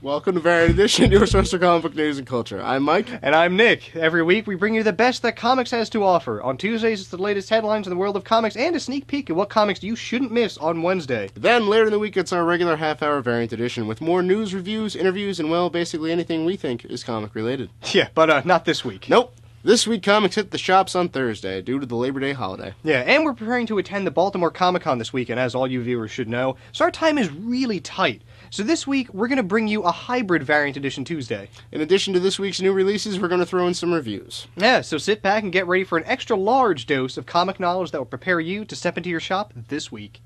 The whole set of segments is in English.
Welcome to Variant Edition, your source for comic book news and culture. I'm Mike. And I'm Nick. Every week we bring you the best that comics has to offer. On Tuesdays it's the latest headlines in the world of comics and a sneak peek at what comics you shouldn't miss on Wednesday. Then later in the week it's our regular half-hour Variant Edition with more news, reviews, interviews, and well, basically anything we think is comic related. Yeah, but not this week. Nope. This week comics hit the shops on Thursday due to the Labor Day holiday. Yeah, and we're preparing to attend the Baltimore Comicon this weekend, as all you viewers should know, so our time is really tight. So this week, we're going to bring you a hybrid Variant Edition Tuesday. In addition to this week's new releases, we're going to throw in some reviews. Yeah, so sit back and get ready for an extra large dose of comic knowledge that will prepare you to step into your shop this week.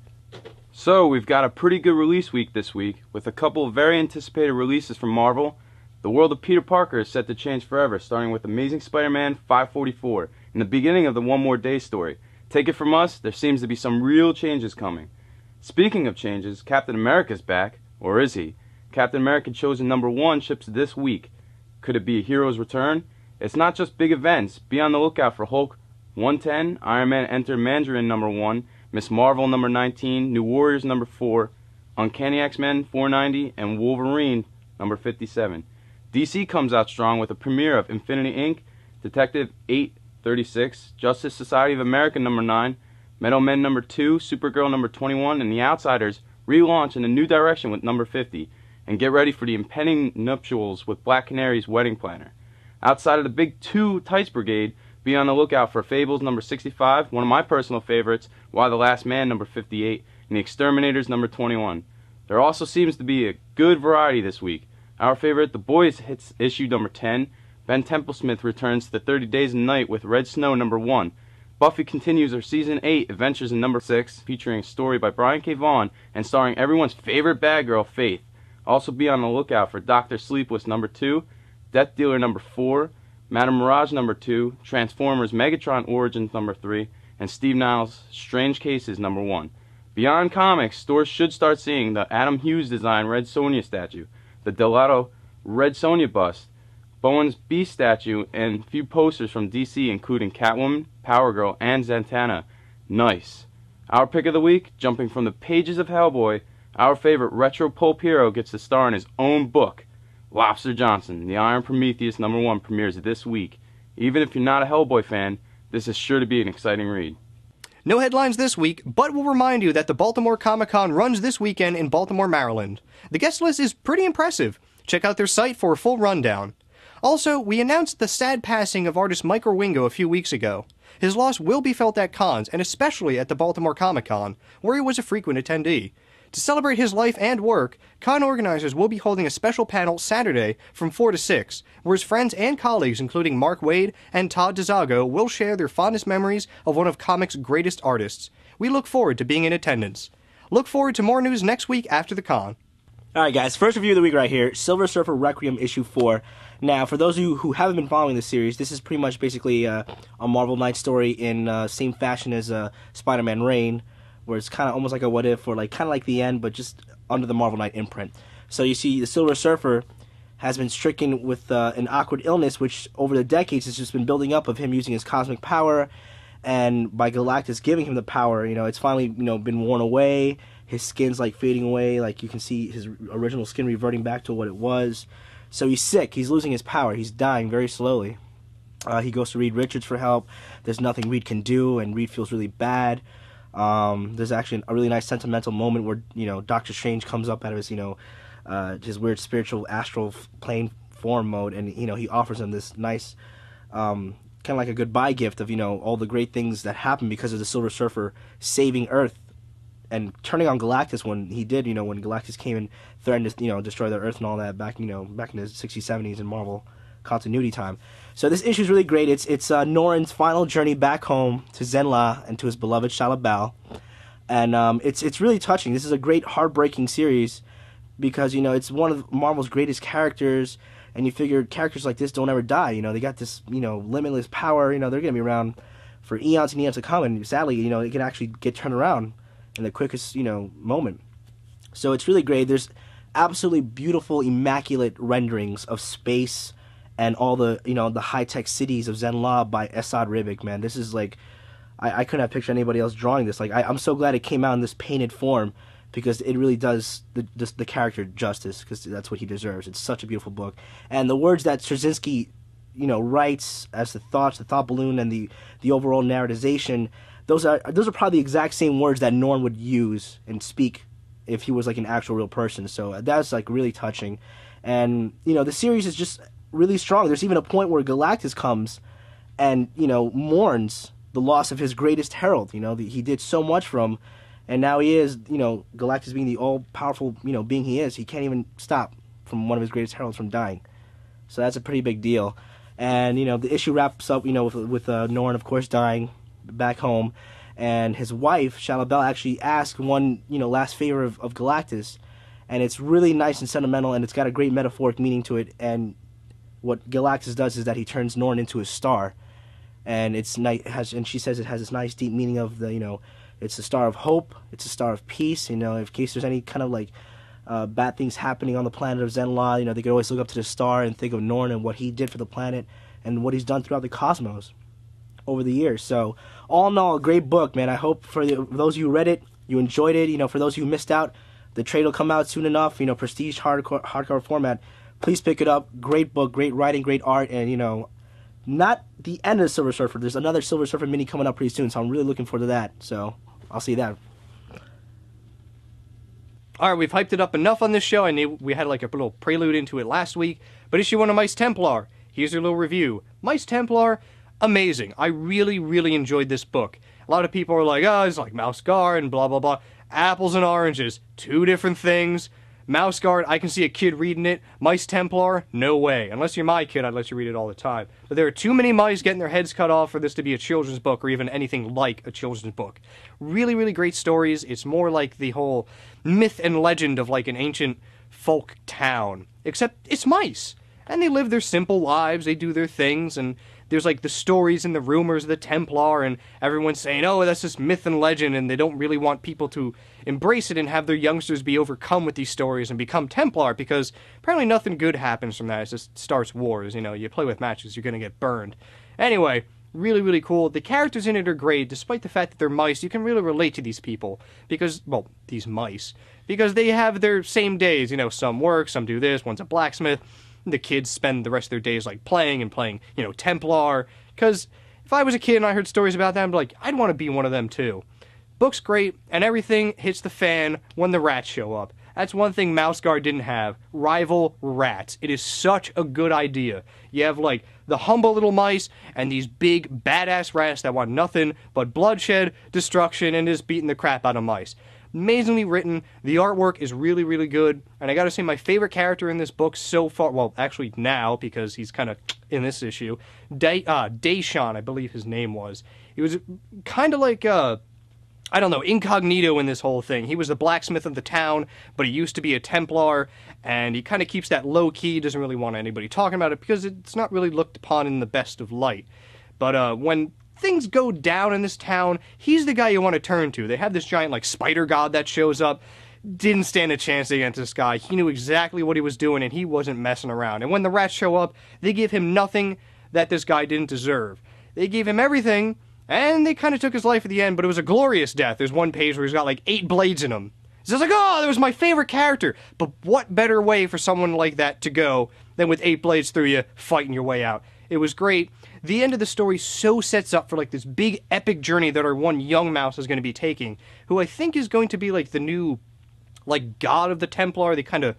So, we've got a pretty good release week this week, with a couple of very anticipated releases from Marvel. The world of Peter Parker is set to change forever, starting with Amazing Spider-Man 544, and the beginning of the One More Day story. Take it from us, there seems to be some real changes coming. Speaking of changes, Captain America's back. Or is he? Captain America Chosen #1 ships this week. Could it be a hero's return? It's not just big events. Be on the lookout for Hulk 110, Iron Man Enter Mandarin #1, Miss Marvel #19, New Warriors #4, Uncanny X-Men 490, and Wolverine #57. DC comes out strong with a premiere of Infinity Inc., Detective 836, Justice Society of America #9, Metal Men #2, Supergirl #21, and The Outsiders relaunch in a new direction with #50, and get ready for the impending nuptials with Black Canary's wedding planner. Outside of the big two Tights Brigade, be on the lookout for Fables #65, one of my personal favorites, Why the Last Man #58, and The Exterminators #21. There also seems to be a good variety this week. Our favorite, The Boys, hits issue #10. Ben Templesmith returns to the 30 Days of Night with Red Snow #1. Buffy continues her Season 8 adventures in #6, featuring a story by Brian K. Vaughan and starring everyone's favorite bad girl, Faith. Also be on the lookout for Dr. Sleepless #2, Death Dealer #4, Madame Mirage #2, Transformers Megatron Origins #3, and Steve Niles' Strange Cases #1. Beyond comics, stores should start seeing the Adam Hughes design Red Sonja statue, the Delato Red Sonja bust, Bowen's Beast statue, and a few posters from DC including Catwoman, Power Girl, and Zatanna. Nice. Our pick of the week, jumping from the pages of Hellboy, our favorite retro pulp hero gets to star in his own book. Lobster Johnson, The Iron Prometheus #1 premieres this week. Even if you're not a Hellboy fan, this is sure to be an exciting read. No headlines this week, but we'll remind you that the Baltimore Comicon runs this weekend in Baltimore, Maryland. The guest list is pretty impressive. Check out their site for a full rundown. Also, we announced the sad passing of artist Mike Wieringo a few weeks ago. His loss will be felt at cons, and especially at the Baltimore Comicon, where he was a frequent attendee. To celebrate his life and work, con organizers will be holding a special panel Saturday from 4 to 6, where his friends and colleagues, including Mark Waid and Todd DeZago, will share their fondest memories of one of comics' greatest artists. We look forward to being in attendance. Look forward to more news next week after the con. Alright guys, first review of the week right here, Silver Surfer Requiem issue 4. Now, for those of you who haven't been following this series, this is pretty much basically a Marvel Knight story in same fashion as Spider-Man Reign, where it's kind of almost like a what if, or like kind of like the end, but just under the Marvel Knight imprint. So you see the Silver Surfer has been stricken with an awkward illness, which over the decades has just been building up of him using his cosmic power, and by Galactus giving him the power, it's finally, been worn away. His skin's like fading away, like you can see his original skin reverting back to what it was. So he's sick, he's losing his power, he's dying very slowly. He goes to Reed Richards for help. There's nothing Reed can do, and Reed feels really bad. There's actually a really nice sentimental moment where, Doctor Strange comes up out of his weird spiritual astral plane form mode, and, he offers him this nice, kind of like a goodbye gift of, all the great things that happened because of the Silver Surfer saving Earth and turning on Galactus when he did, when Galactus came and threatened to, destroy the Earth and all that back in the 60s, 70s in Marvel continuity time. So this issue is really great. It's Norrin's final journey back home to Zenla and to his beloved Shalabal. And it's really touching. This is a great, heartbreaking series because, it's one of Marvel's greatest characters, and you figure characters like this don't ever die. They got this, limitless power. They're going to be around for eons and eons to come, and sadly, it can actually get turned around in the quickest, moment. So it's really great. There's absolutely beautiful, immaculate renderings of space and all the, the high-tech cities of Zenla by Esad Ribic, man. This is like, I couldn't have pictured anybody else drawing this. Like, I'm so glad it came out in this painted form, because it really does the character justice, because that's what he deserves. It's such a beautiful book, and the words that Straczynski, writes as the thought balloon, and the overall narratization, those are probably the exact same words that Norn would use and speak if he was like an actual real person. So that's like really touching, and the series is just really strong. There's even a point where Galactus comes and mourns the loss of his greatest herald. He did so much for him, and now he is, Galactus being the all-powerful, being he is, he can't even stop from one of his greatest heralds from dying. So that's a pretty big deal. And, the issue wraps up, with Norn, of course, dying back home. And his wife, Shalabel, actually asked one, last favor of Galactus. And it's really nice and sentimental, and it's got a great metaphoric meaning to it. And what Galactus does is that he turns Norn into a star. And and she says it has this nice deep meaning of it's a star of hope, it's a star of peace, in case there's any kind of like bad things happening on the planet of Zenla, they could always look up to the star and think of Norn and what he did for the planet and what he's done throughout the cosmos over the years. So, all in all, a great book, man. I hope for those of you who read it, you enjoyed it. For those of you who missed out, the trade will come out soon enough, prestige hardcover format. Please pick it up. Great book, great writing, great art, and, not the end of Silver Surfer. There's another Silver Surfer mini coming up pretty soon, so I'm really looking forward to that. So, I'll see you then. All right, we've hyped it up enough on this show. I knew we had like a little prelude into it last week. But issue 1 of Mice Templar. Here's your little review. Mice Templar, amazing. I really, really enjoyed this book. A lot of people are like, oh, it's like Mouse Guard and blah, blah, blah. Apples and oranges. Two different things. Mouse Guard, I can see a kid reading it. Mice Templar, no way. Unless you're my kid, I'd let you read it all the time. But there are too many mice getting their heads cut off for this to be a children's book or even anything like a children's book. Really, really great stories. It's more like the whole myth and legend of like an ancient folk town. Except it's mice. And they live their simple lives, they do their things, and there's like the stories and the rumors of the Templar, and everyone's saying, oh, that's just myth and legend, and they don't really want people to embrace it and have their youngsters be overcome with these stories and become Templar, because apparently nothing good happens from that. It just starts wars, you play with matches, you're gonna get burned. Anyway, really, really cool. The characters in it are great, despite the fact that they're mice. You can really relate to these people, because, well, these mice, because they have their same days, some work, some do this, one's a blacksmith. The kids spend the rest of their days like playing, Templar. Because if I was a kid and I heard stories about them, I'd want to be one of them too. Book's great, and everything hits the fan when the rats show up. That's one thing Mouse Guard didn't have. Rival rats. It is such a good idea. You have the humble little mice and these big badass rats that want nothing but bloodshed, destruction, and just beating the crap out of mice. Amazingly written. The artwork is really, really good. And I gotta say, my favorite character in this book so far, well, actually now, because he's kind of in this issue, Deshawn, I believe his name was. He was kind of like, incognito in this whole thing. He was the blacksmith of the town, but he used to be a Templar, and he kind of keeps that low-key, doesn't really want anybody talking about it, because it's not really looked upon in the best of light. But when things go down in this town, he's the guy you want to turn to. They have this giant, spider god that shows up. Didn't stand a chance against this guy. He knew exactly what he was doing, and he wasn't messing around. And when the rats show up, they give him nothing that this guy didn't deserve. They gave him everything, and they kind of took his life at the end, but it was a glorious death. There's one page where he's got 8 blades in him. It's just that was my favorite character. But what better way for someone like that to go than with 8 blades through you, fighting your way out? It was great. The end of the story so sets up for this big epic journey that our one young mouse is going to be taking, who I think is going to be the new god of the Templar. They kind of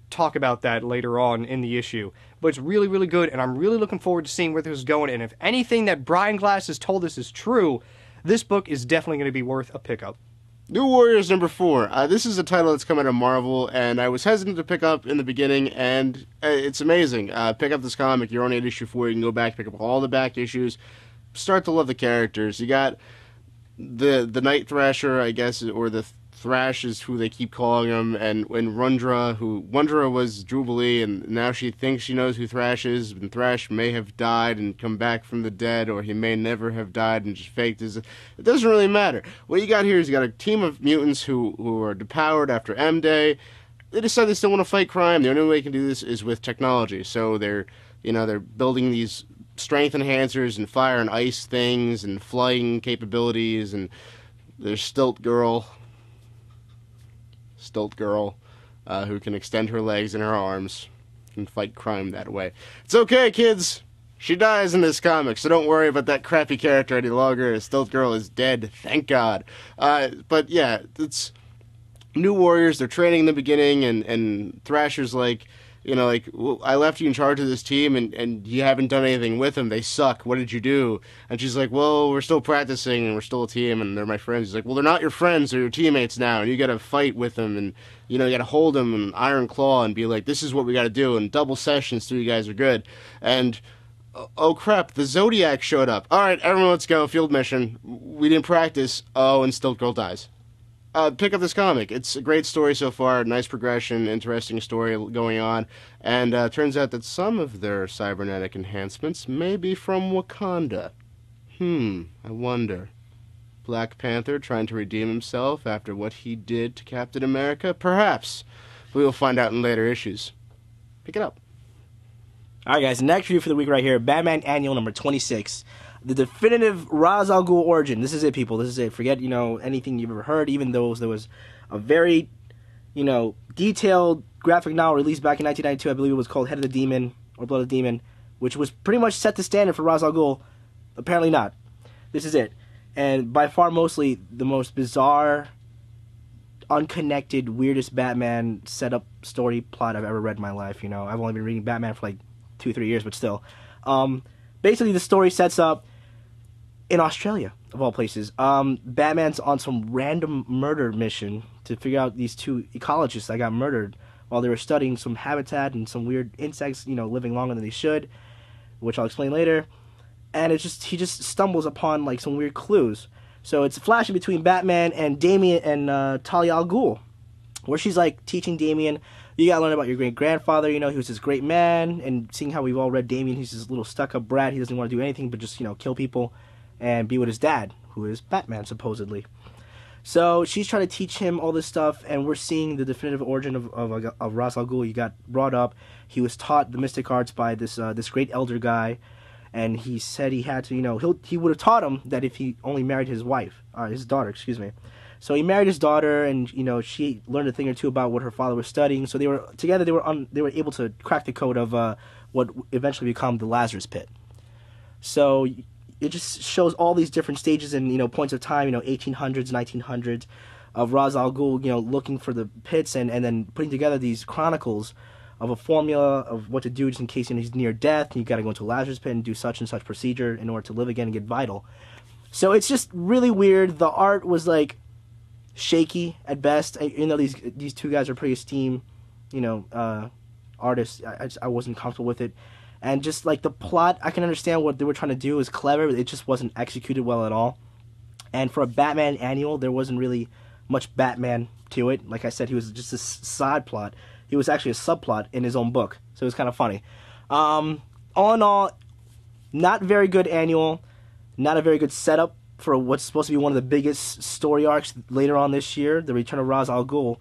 talk about that later on in the issue. But it's really, really good, and I'm really looking forward to seeing where this is going. And if anything that Brian Glass has told us is true, this book is definitely going to be worth a pickup. New Warriors number 4. This is a title that's come out of Marvel, and I was hesitant to pick up in the beginning, and it's amazing. Pick up this comic. You're only at issue 4. You can go back, pick up all the back issues, start to love the characters. You got the Night Thrasher, I guess, or the Thrash is who they keep calling him, and Wondra was Jubilee, and now she thinks she knows who Thrash is, and Thrash may have died and come back from the dead, or he may never have died and just faked his... It doesn't really matter. What you got here is you got a team of mutants who are depowered after M-Day. They decide they still want to fight crime. The only way they can do this is with technology, so they're building these strength enhancers and fire and ice things and flying capabilities, and there's Stilt Girl. Stilt Girl, who can extend her legs and her arms and fight crime that way. It's okay, kids. She dies in this comic, so don't worry about that crappy character any longer. Stilt Girl is dead, thank God. But yeah, it's new warriors. They're training in the beginning, and Thrasher's like, well, I left you in charge of this team, and you haven't done anything with them. They suck. What did you do? And she's like, well, we're still practicing, and we're still a team, and they're my friends. He's like, well, they're not your friends. They're your teammates now, and you got to fight with them, and, you got to hold them and iron claw and be like, this is what we got to do, and double sessions so you guys are good. And, oh, crap, the Zodiac showed up. All right, everyone, let's go. Field mission. We didn't practice. Oh, and Stilt Girl dies. Pick up this comic. It's a great story so far. Nice progression, interesting story going on. And turns out that some of their cybernetic enhancements may be from Wakanda. I wonder. Black Panther trying to redeem himself after what he did to Captain America? Perhaps. We will find out in later issues. Pick it up. All right, guys. Next review for the week right here. Batman Annual number 26. The definitive Ra's al Ghul origin. This is it, people. This is it. Forget, anything you've ever heard, even though there was a very, detailed graphic novel released back in 1992. I believe it was called Head of the Demon or Blood of the Demon, which was pretty much set the standard for Ra's al Ghul. Apparently not. This is it. And by far mostly the most bizarre, unconnected, weirdest Batman setup story plot I've ever read in my life. I've only been reading Batman for like 2-3 years, but still. Basically, the story sets up in Australia, of all places. Batman's on some random murder mission to figure out these two ecologists that got murdered while they were studying some habitat and some weird insects, living longer than they should, which I'll explain later. And he just stumbles upon like some weird clues. So it's flashing between Batman and Damian and Talia al Ghul, where she's like teaching Damian, you gotta learn about your great-grandfather, he was this great man, and seeing how we've all read Damian, he's this little stuck-up brat, he doesn't want to do anything but just, kill people and be with his dad, who is Batman, supposedly. So she's trying to teach him all this stuff, and we're seeing the definitive origin of Ra's al Ghul. He got brought up, he was taught the mystic arts by this great elder guy, and he said he had to, he would have taught him that if he only married his daughter. So he married his daughter, and she learned a thing or two about what her father was studying. So they were together. They were able to crack the code of what eventually became the Lazarus Pit. So it just shows all these different stages and points of time. 1800s, 1900s of Ra's al Ghul, looking for the pits and then putting together these chronicles of a formula of what to do just in case he's near death. You got to go into a Lazarus Pit and do such and such procedure in order to live again and get vital. So it's just really weird. The art was like shaky at best. These two guys are pretty esteemed, artists. I wasn't comfortable with it, and just like the plot, I can understand what they were trying to do is clever, but it just wasn't executed well at all. And for a Batman annual, there wasn't really much Batman to it. Like I said, he was just a side plot. He was actually a subplot in his own book, so it was kind of funny. All in all, not very good annual, not a very good setup for what's supposed to be one of the biggest story arcs later on this year, the Return of Ra's al Ghul.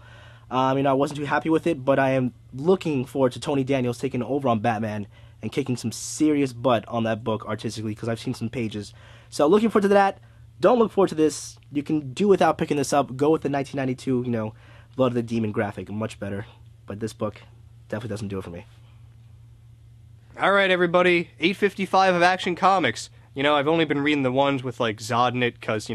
I wasn't too happy with it, but I am looking forward to Tony Daniels taking over on Batman and kicking some serious butt on that book artistically, because I've seen some pages. So looking forward to that. Don't look forward to this. You can do without picking this up. Go with the 1992, Blood of the Demon graphic. Much better. But this book definitely doesn't do it for me. All right, everybody. 855 of Action Comics. I've only been reading the ones with, like, Zod in it, because,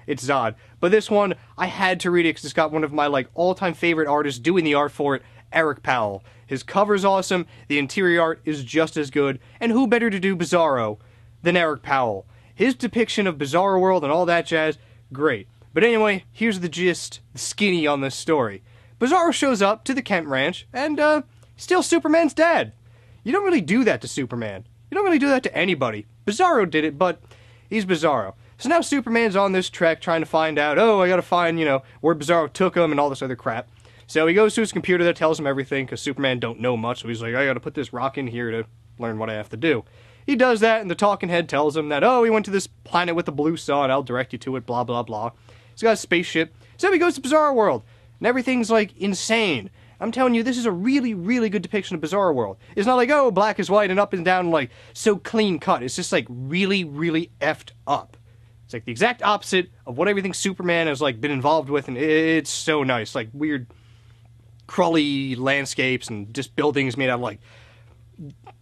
it's Zod. But this one, I had to read it because it's got one of my, like, all-time favorite artists doing the art for it, Eric Powell. His cover's awesome, the interior art is just as good, and who better to do Bizarro than Eric Powell? His depiction of Bizarro World and all that jazz, great. But anyway, here's the gist, the skinny on this story. Bizarro shows up to the Kent Ranch, and, steals Superman's dad. You don't really do that to Superman. You don't really do that to anybody. Bizarro did it, but he's Bizarro. So now Superman's on this trek trying to find out, I gotta find, where Bizarro took him and all this other crap. So he goes to his computer that tells him everything, because Superman don't know much, so he's like, I gotta put this rock in here to learn what I have to do. He does that, and the talking head tells him that, he went to this planet with the blue sun, I'll direct you to it, blah, blah, blah. He's got a spaceship. So he goes to Bizarro World, and everything's, like, insane. I'm telling you, this is a really, really good depiction of Bizarro World. It's not like, black is white and up and down, like, so clean cut. It's just, like, really, really effed up. It's, like, the exact opposite of what everything Superman has, like, been involved with, and it's so nice. Like, weird crawly landscapes and just buildings made out of, like,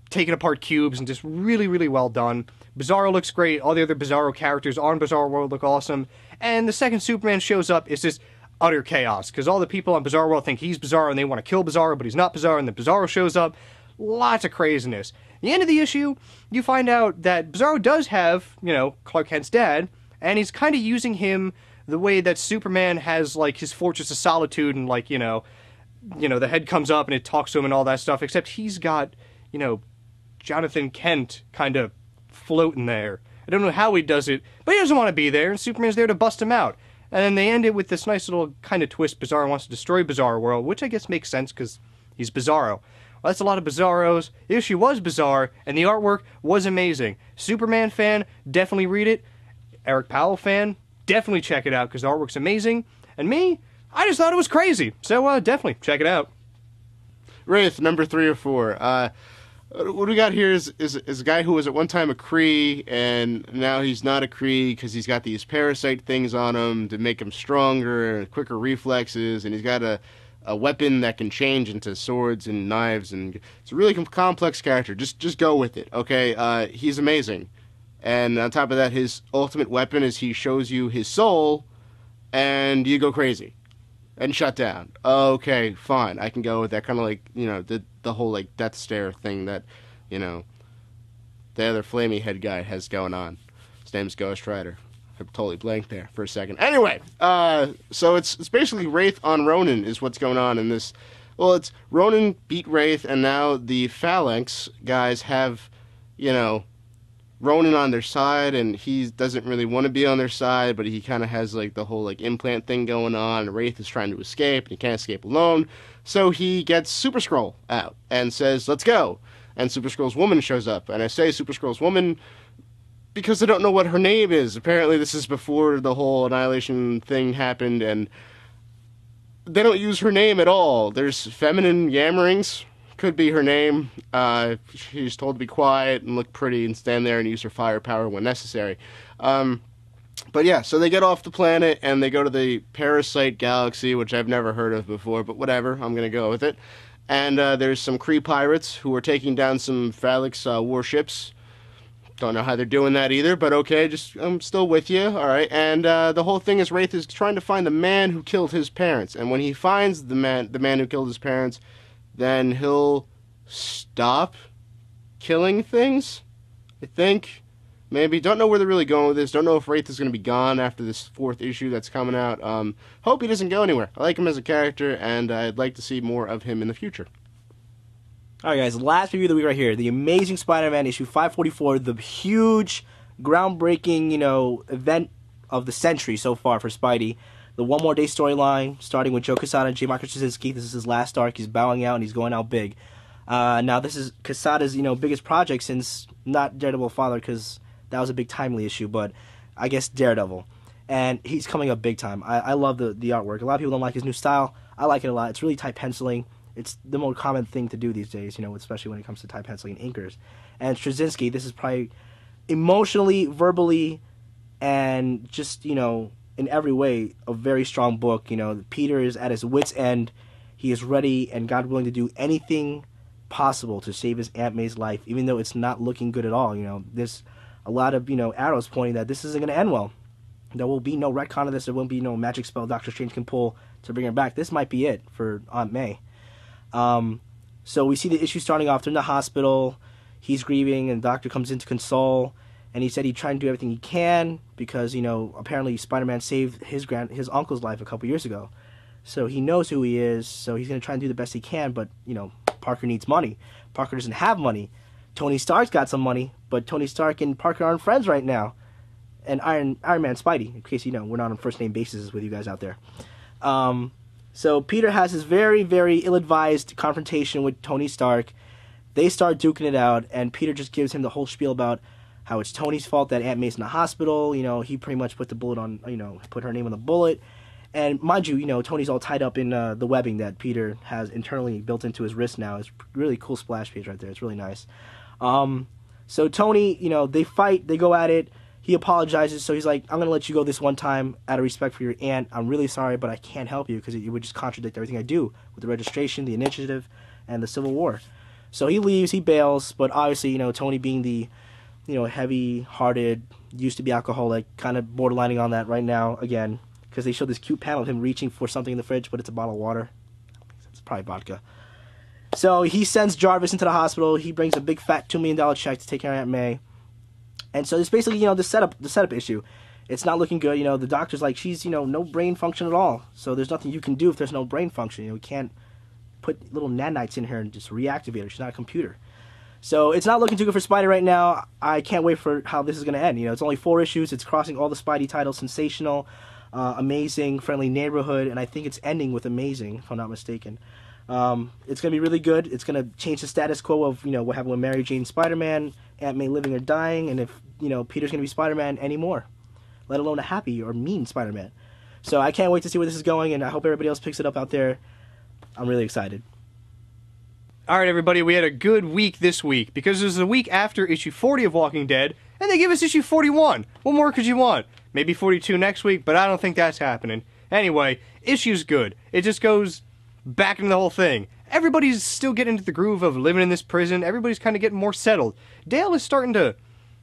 taking apart cubes, and just really, really well done. Bizarro looks great. All the other Bizarro characters on Bizarro World look awesome. And the second Superman shows up, it's just utter chaos, because all the people on Bizarro World think he's Bizarro, and they want to kill Bizarro, but he's not Bizarro, and then Bizarro shows up. Lots of craziness. At the end of the issue, you find out that Bizarro does have, Clark Kent's dad, and he's kind of using him the way that Superman has, like, his Fortress of Solitude, and, like, the head comes up and it talks to him and all that stuff, except he's got, Jonathan Kent kind of floating there. I don't know how he does it, but he doesn't want to be there, and Superman's there to bust him out. And then they end it with this nice little kind of twist. Bizarro wants to destroy Bizarro World, which I guess makes sense because he's Bizarro. Well, that's a lot of Bizarros. The issue was bizarre, and the artwork was amazing. Superman fan, definitely read it. Eric Powell fan, definitely check it out because the artwork's amazing. And me, I just thought it was crazy. So definitely check it out. Wraith, number 3 or 4. What we got here is a guy who was at one time a Kree, and now he's not a Kree because he's got these parasite things on him to make him stronger and quicker reflexes, and he's got a weapon that can change into swords and knives, and it's a really complex character. Just go with it, okay? He's amazing. And on top of that, his ultimate weapon is he shows you his soul, and you go crazy and shut down. Okay, fine, I can go with that. Kind of like, the whole, like, death stare thing that, the other flamey head guy has going on. His name's Ghost Rider. I totally blanked there for a second. Anyway, so it's basically Wraith on Ronin is what's going on in this. Well, it's Ronin beat Wraith, and now the Phalanx guys have, Ronin on their side, and he doesn't really want to be on their side, but he kind of has, like, the whole, like, implant thing going on, and Wraith is trying to escape, and he can't escape alone, so he gets Super Skrull out, and says, let's go, and Super Skrull's woman shows up, and I say Super Skrull's woman because I don't know what her name is. Apparently this is before the whole Annihilation thing happened, and they don't use her name at all. There's feminine yammerings. Could be her name. She's told to be quiet and look pretty and stand there and use her firepower when necessary. But yeah, so they get off the planet and they go to the Parasite Galaxy, which I've never heard of before, but whatever, I'm going to go with it. And there's some Kree pirates who are taking down some Phalanx warships. Don't know how they're doing that either, but okay, I'm still with you, alright. And the whole thing is Wraith is trying to find the man who killed his parents. And when he finds the man who killed his parents, then he'll stop killing things, I think. Maybe. Don't know where they're really going with this. Don't know if Wraith is going to be gone after this 4th issue that's coming out. Hope he doesn't go anywhere. I like him as a character, and I'd like to see more of him in the future. All right, guys, last review of the week right here. The Amazing Spider-Man issue 544, the huge, groundbreaking, event of the century so far for Spidey. The One More Day storyline, starting with Joe Quesada and J. Michael Straczynski. This is his last arc. He's bowing out, and he's going out big. Now, this is Quesada's, biggest project since, not Daredevil Father, because that was a big timely issue, but I guess Daredevil. And he's coming up big time. I love the artwork. A lot of people don't like his new style. I like it a lot. It's really tight penciling. It's the more common thing to do these days, especially when it comes to tight penciling and inkers. And Straczynski, this is probably emotionally, verbally, and just, in every way, a very strong book. Peter is at his wit's end. He is ready and God willing to do anything possible to save his Aunt May's life, even though it's not looking good at all. There's a lot of, arrows pointing that this isn't going to end well. There will be no retcon of this. There won't be no magic spell Doctor Strange can pull to bring her back. This might be it for Aunt May. So we see the issue starting off. They're in the hospital. He's grieving, and the doctor comes in to console. And he said he'd try and do everything he can because, apparently Spider-Man saved his uncle's life a couple years ago. So he knows who he is, so he's going to try and do the best he can, but, Parker needs money. Parker doesn't have money. Tony Stark's got some money, but Tony Stark and Parker aren't friends right now. And Iron Man Spidey, in case you know, we're not on first-name basis with you guys out there. So Peter has his very, very ill-advised confrontation with Tony Stark. They start duking it out, and Peter just gives him the whole spiel about how it's Tony's fault that Aunt May's in the hospital. He pretty much put the bullet on, put her name on the bullet. And mind you, Tony's all tied up in the webbing that Peter has internally built into his wrist now. It's really cool splash page right there. It's really nice. So Tony, they fight, they go at it. He apologizes, so he's like, I'm going to let you go this one time out of respect for your aunt. I'm really sorry, but I can't help you because it would just contradict everything I do with the registration, the initiative, and the Civil War. So he leaves, he bails, but obviously, Tony being the, heavy-hearted, used-to-be alcoholic, kind of borderlining on that right now, again, because they showed this cute panel of him reaching for something in the fridge, but it's a bottle of water. It's probably vodka. So he sends Jarvis into the hospital. He brings a big, fat $2 million check to take care of Aunt May. And so it's basically, the setup issue. It's not looking good. The doctor's like, she's, no brain function at all. So there's nothing you can do if there's no brain function. We can't put little nanites in her and just reactivate her. She's not a computer. So it's not looking too good for Spidey right now. I can't wait for how this is going to end. It's only 4 issues. It's crossing all the Spidey titles: Sensational, Amazing, Friendly Neighborhood, and I think it's ending with Amazing, if I'm not mistaken. It's going to be really good. It's going to change the status quo of, what happened with Mary Jane Spider-Man, Aunt May living or dying, and if, Peter's going to be Spider-Man anymore, let alone a happy or mean Spider-Man. So I can't wait to see where this is going, and I hope everybody else picks it up out there. I'm really excited. All right, everybody, we had a good week this week because it was the week after issue 40 of Walking Dead, and they give us issue 41. What more could you want? Maybe 42 next week, but I don't think that's happening. Anyway, issue's good. It just goes back into the whole thing. Everybody's still getting into the groove of living in this prison. Everybody's kind of getting more settled. Dale is starting to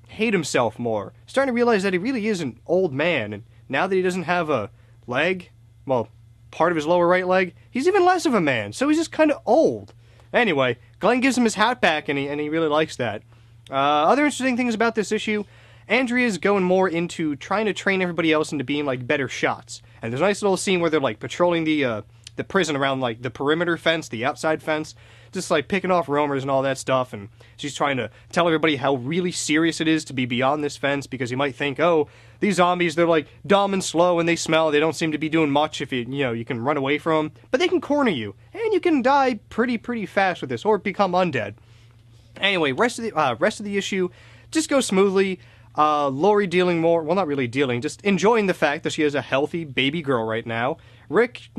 hate himself more. Starting to realize that he really is an old man, and now that he doesn't have a leg, well, part of his lower right leg, he's even less of a man, so he's just kind of old. Anyway, Glenn gives him his hat back, and he really likes that. Other interesting things about this issue, Andrea's going more into trying to train everybody else into being, better shots. And there's a nice little scene where they're, patrolling the prison around, the perimeter fence, the outside fence, just, picking off roamers and all that stuff, and she's trying to tell everybody how really serious it is to be beyond this fence, because you might think, oh, these zombies, they're, dumb and slow, and they smell, they don't seem to be doing much if you can run away from them, but they can corner you, and you can die pretty fast with this, or become undead. Anyway, rest of the issue just goes smoothly. Lori dealing more, well, not really dealing, just enjoying the fact that she has a healthy baby girl right now. Rick,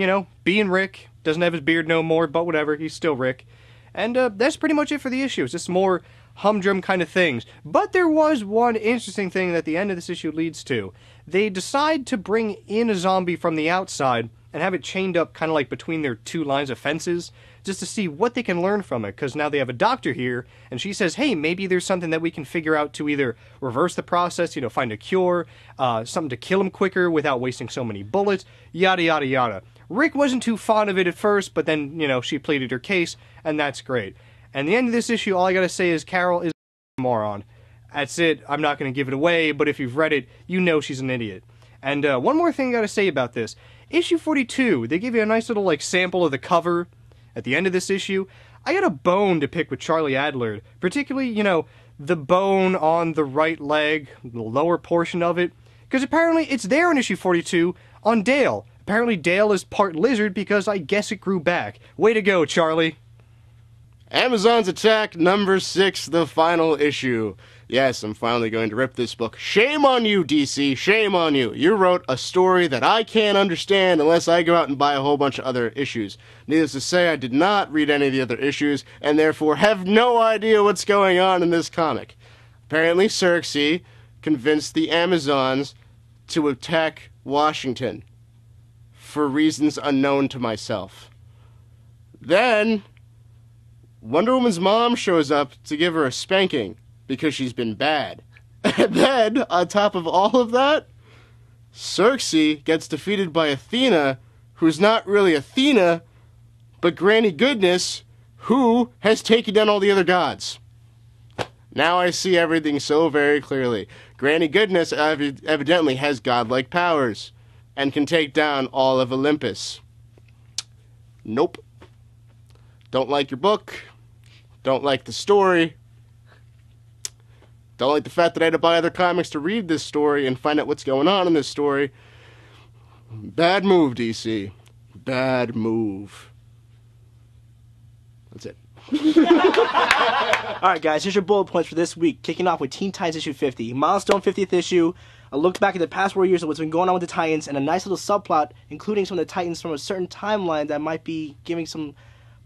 being Rick, doesn't have his beard no more, but whatever, he's still Rick. And that's pretty much it for the issue. It's just more humdrum kind of things. But there was one interesting thing that the end of this issue leads to. They decide to bring in a zombie from the outside and have it chained up kind of between their 2 lines of fences, just to see what they can learn from it, because now they have a doctor here, and she says, hey, maybe there's something that we can figure out to either reverse the process, find a cure, something to kill him quicker without wasting so many bullets, yada yada yada. Rick wasn't too fond of it at first, but then, she pleaded her case, and that's great. And the end of this issue, all I gotta say is Carol is a moron. That's it. I'm not gonna give it away, but if you've read it, she's an idiot. And one more thing I gotta say about this. Issue 42, they give you a nice little, sample of the cover at the end of this issue. I got a bone to pick with Charlie Adler, particularly, the bone on the right leg, the lower portion of it, because apparently it's there in issue 42 on Dale. Apparently Dale is part lizard because I guess it grew back. Way to go, Charlie. Amazon's Attack number 6, the final issue. Yes, I'm finally going to rip this book. Shame on you, DC. Shame on you. You wrote a story that I can't understand unless I go out and buy a whole bunch of other issues. Needless to say, I did not read any of the other issues, and therefore have no idea what's going on in this comic. Apparently, Xerxes convinced the Amazons to attack Washington for reasons unknown to myself. Then Wonder Woman's mom shows up to give her a spanking because she's been bad. And then, on top of all of that, Xerxes gets defeated by Athena, who's not really Athena, but Granny Goodness, who has taken down all the other gods. Now I see everything so very clearly. Granny Goodness evidently has godlike powers and can take down all of Olympus. Nope. Don't like your book. Don't like the story. Don't like the fact that I had to buy other comics to read this story and find out what's going on in this story. Bad move, DC. Bad move. That's it. All right, guys, here's your bullet points for this week. Kicking off with Teen Titans issue 50. Milestone 50th issue. A look back at the past 4 years of what's been going on with the Titans, and a nice little subplot, including some of the Titans from a certain timeline that might be giving some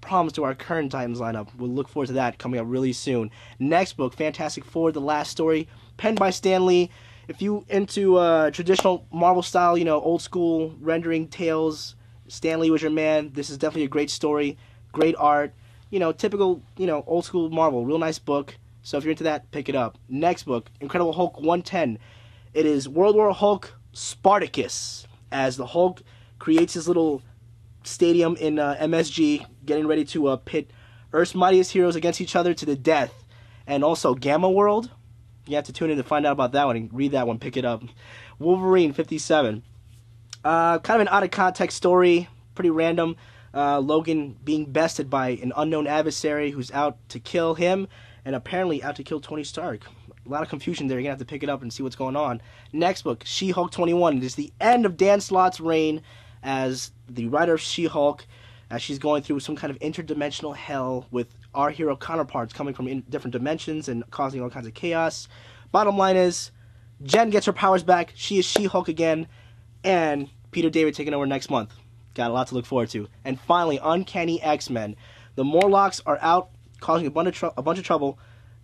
problems to our current Titans lineup. We'll look forward to that coming up really soon. Next book, Fantastic Four, The Last Story, penned by Stan Lee. If you into traditional Marvel style, old school rendering tales, Stan Lee was your man. This is definitely a great story, great art. Typical, old school Marvel. Real nice book. So if you're into that, pick it up. Next book, Incredible Hulk 110. It is World War Hulk Spartacus, as the Hulk creates his little stadium in MSG, getting ready to pit Earth's mightiest heroes against each other to the death. And also Gamma World. You have to tune in to find out about that one and read that one, pick it up. Wolverine 57. Kind of an out-of-context story, pretty random. Logan being bested by an unknown adversary who's out to kill him, and apparently out to kill Tony Stark. A lot of confusion there. You're going to have to pick it up and see what's going on. Next book, She-Hulk 21. It is the end of Dan Slott's reign as the writer of She-Hulk, as she's going through some kind of interdimensional hell with our hero counterparts coming from different dimensions and causing all kinds of chaos. Bottom line is, Jen gets her powers back. She is She-Hulk again, and Peter David taking over next month. Got a lot to look forward to. And finally, Uncanny X-Men. The Morlocks are out, causing a bunch of trouble,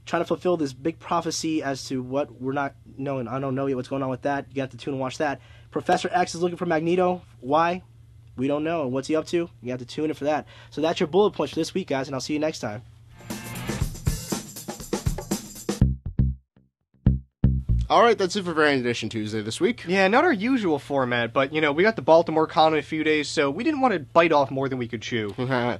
trying to fulfill this big prophecy as to what we're not knowing. I don't know yet what's going on with that. You have to tune and watch that. Professor X is looking for Magneto. Why? We don't know. And what's he up to? You have to tune in for that. So that's your bullet points for this week, guys, and I'll see you next time. All right, that's it for Variant Edition Tuesday this week. Yeah, not our usual format, but, we got the Baltimore Con in a few days, so we didn't want to bite off more than we could chew.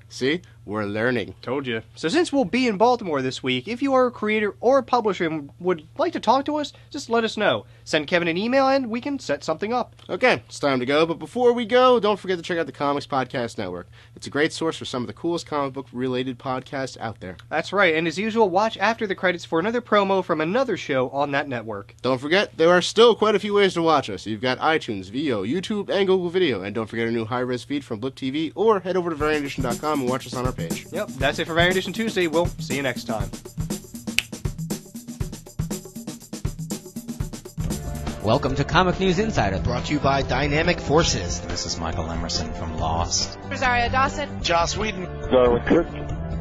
See? We're learning. Told you. So since we'll be in Baltimore this week, if you are a creator or a publisher and would like to talk to us, just let us know. Send Kevin an email and we can set something up. Okay, it's time to go, but before we go, don't forget to check out the Comics Podcast Network. It's a great source for some of the coolest comic book-related podcasts out there. That's right, and as usual, watch after the credits for another promo from another show on that network. Don't forget, there are still quite a few ways to watch us. You've got iTunes, VO, YouTube, and Google Video. And don't forget our new high-res feed from Blip TV, or head over to variantedition.com and watch us on our page. Yep, that's it for Variant Edition Tuesday. We'll see you next time. Welcome to Comic News Insider. Brought to you by Dynamic Forces. This is Michael Emerson from Lost. Rosario Dawson. Joss Whedon. Darwin Cook.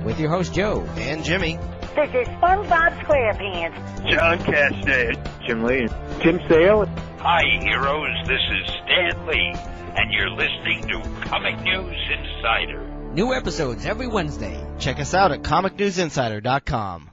With your host, Joe. And Jimmy. This is SpongeBob SquarePants. John Cassidy. Jim Lee. Tim Sale. Hi, heroes. This is Stan Lee, and you're listening to Comic News Insider. New episodes every Wednesday. Check us out at comicnewsinsider.com.